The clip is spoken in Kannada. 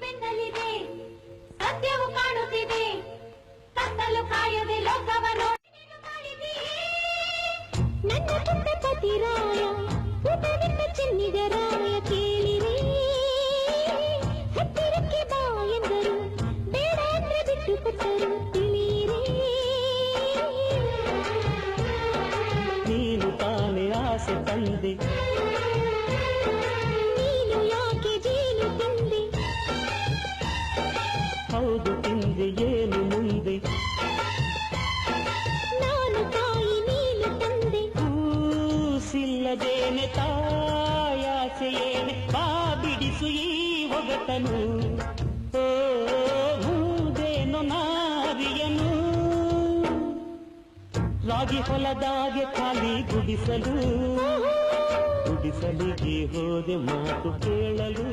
ಬೆನ್ನಲಿದೆ ಸತ್ಯವು ಕಾಣುತ್ತಿದೆ ಕತ್ತಲು ಕಾಯದೆ ಲೋಕವ ನೋಡಿ ನನ್ನ ಪುಟ್ಟ ಪತಿರಾಯ ಪುಟವಿಟ್ಟ ಚೆನ್ನಿಗರಾಯ ಕೇಳಿರಿ ಹತ್ತಿರಕ್ಕೆ ಬಾ ಎಂದರು ಬೇಡ ಅಂದ್ರೆ ಬಿಟ್ಟು ಕೊಟ್ಟರು ತಿಳಿಯಿರಿ ನೀನು ತಾನೇ ಆಸೆ ತಂದೆ ನೀನು ಯಾಕೆ ಜೇನು ತಿಂದೆ ಹೌದು ತಿಂದೆ ಏನು ಮುಂದೆ ನಾನು ತಾಯಿ ನೀನು ತಂದೆ ಕೂಸಿಲ್ಲದೇನೆ ತಾಯಾಸೆಯೇನೆ ಬಾ ಬಿಡಿಸು ಈ ಹೊಗತನು ಓ ಮೂದೇನು ನಾರಿಯನು ರಾಗಿ ಹೊಲದಾಗೆ ಖಾಲಿ ಗುಡಿಸಲು ಗುಡಿಸಲಿಗೆ ಹೋದೆ ಮಾತು ಕೇಳಲು